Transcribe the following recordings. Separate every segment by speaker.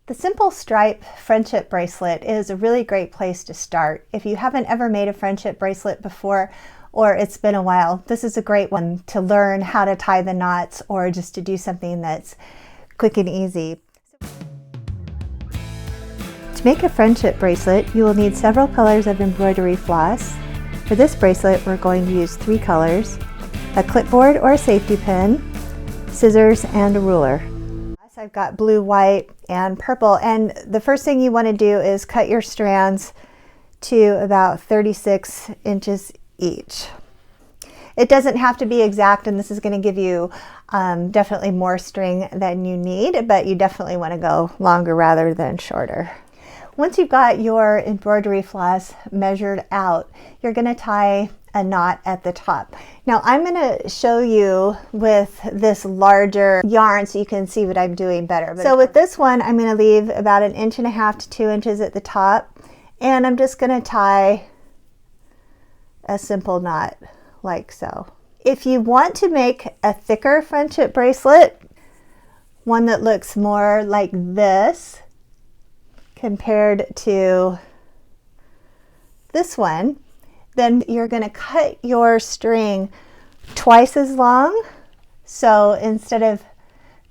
Speaker 1: The simple stripe friendship bracelet is a really great place to start. If you haven't ever made a friendship bracelet before, or it's been a while, this is a great one to learn how to tie the knots or just to do something that's quick and easy. To make a friendship bracelet, you will need several colors of embroidery floss. For this bracelet, we're going to use 3 colors: a clipboard or a safety pin, scissors, and a ruler. I've got blue, white, and purple, and the first thing you want to do is cut your strands to about 36 inches each. It doesn't have to be exact, and this is going to give you definitely more string than you need, but you definitely want to go longer rather than shorter. Once you've got your embroidery floss measured out, you're going to tie a knot at the top. Now I'm going to show you with this larger yarn so you can see what I'm doing better. So with this one, I'm going to leave about 1.5 inches to 2 inches at the top, and I'm just going to tie a simple knot like so. If you want to make a thicker friendship bracelet, one that looks more like this compared to this one, then you're going to cut your string twice as long. So instead of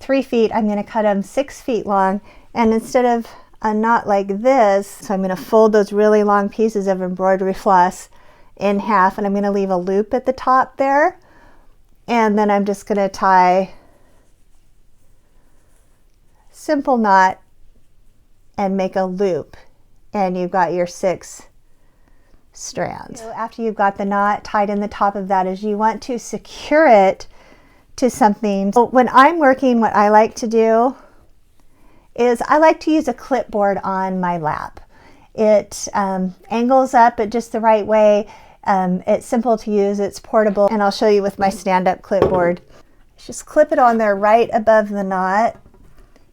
Speaker 1: 3 feet, I'm going to cut them 6 feet long. And instead of a knot like this, so I'm going to fold those really long pieces of embroidery floss in half, and I'm going to leave a loop at the top there. And then I'm just going to tie a simple knot and make a loop, and you've got your 6 strands. So after you've got the knot tied in the top of that, is you want to secure it to something. So when I'm working, what I like to do is I like to use a clipboard on my lap. It angles up at just the right way. It's simple to use, it's portable, and I'll show you with my stand-up clipboard. Just clip it on there right above the knot,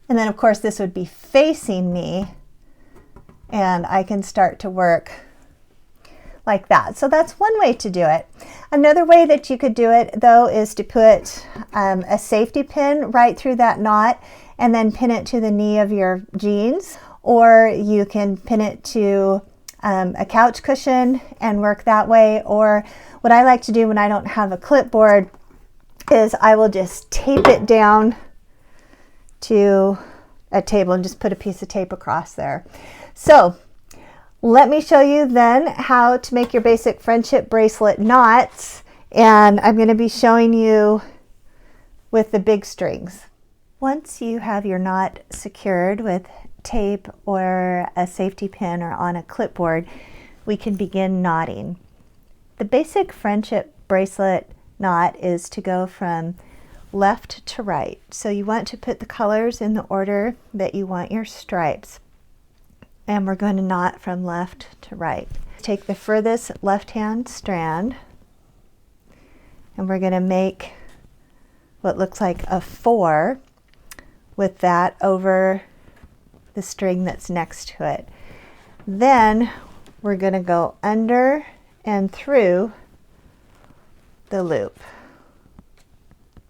Speaker 1: and then of course this would be facing me, and I can start to work like that. So that's one way to do it. Another way that you could do it though is to put a safety pin right through that knot and then pin it to the knee of your jeans, or you can pin it to a couch cushion and work that way. Or what I like to do when I don't have a clipboard is I will just tape it down to a table and just put a piece of tape across there. So let me show you then how to make your basic friendship bracelet knots, and I'm going to be showing you with the big strings. Once you have your knot secured with tape or a safety pin or on a clipboard, we can begin knotting. The basic friendship bracelet knot is to go from left to right. So you want to put the colors in the order that you want your stripes. And we're going to knot from left to right. Take the furthest left-hand strand, and we're going to make what looks like a 4 with that over the string that's next to it. Then we're going to go under and through the loop,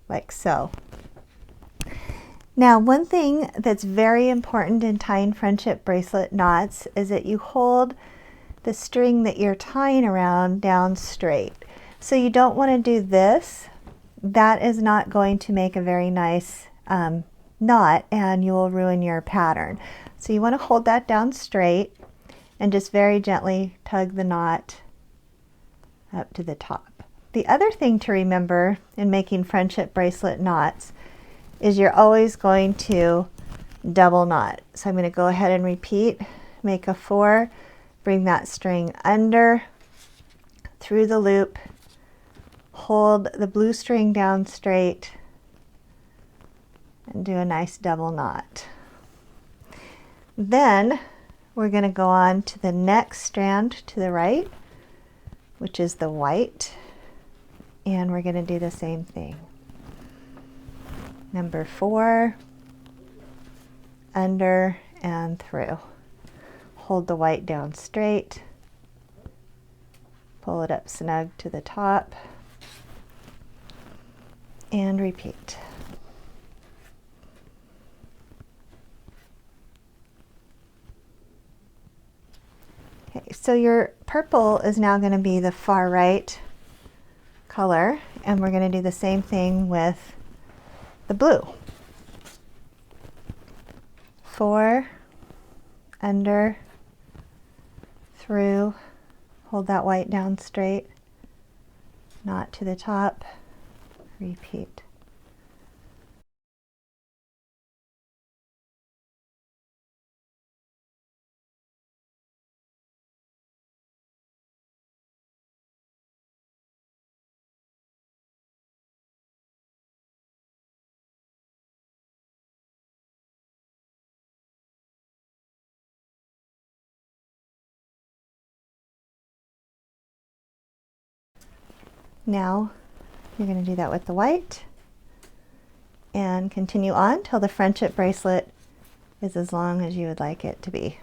Speaker 1: like so. Now, one thing that's very important in tying friendship bracelet knots is that you hold the string that you're tying around down straight. So you don't want to do this. That is not going to make a very nice knot, and you will ruin your pattern. So you want to hold that down straight and just very gently tug the knot up to the top. The other thing to remember in making friendship bracelet knots is you're always going to double knot. So I'm going to go ahead and repeat, make a 4, bring that string under, through the loop, hold the blue string down straight, and do a nice double knot. Then we're going to go on to the next strand to the right, which is the white, and we're going to do the same thing. Number 4, under and through. Hold the white down straight, pull it up snug to the top, and repeat. So your purple is now going to be the far right color, and we're going to do the same thing with the blue. 4, under, through, hold that white down straight, knot to the top, repeat. Now you're going to do that with the white and continue on till the friendship bracelet is as long as you would like it to be.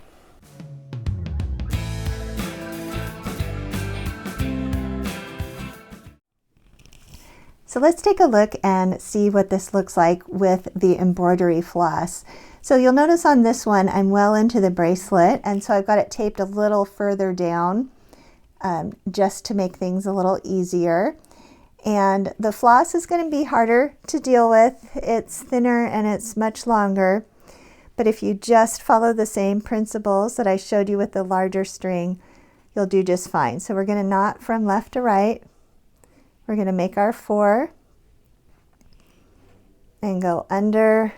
Speaker 1: So let's take a look and see what this looks like with the embroidery floss. So you'll notice on this one I'm well into the bracelet, and so I've got it taped a little further down just to make things a little easier. And the floss is going to be harder to deal with. It's thinner and it's much longer. But if you just follow the same principles that I showed you with the larger string, you'll do just fine. So we're going to knot from left to right. We're going to make our 4 and go under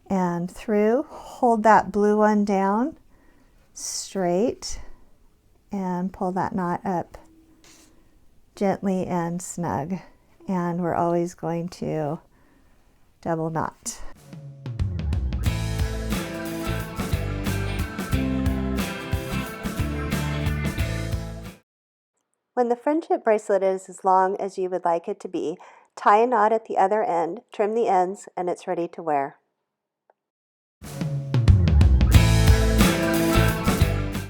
Speaker 1: and through. Hold that blue one down straight and pull that knot up gently and snug. And we're always going to double knot. When the friendship bracelet is as long as you would like it to be, tie a knot at the other end, trim the ends, and it's ready to wear.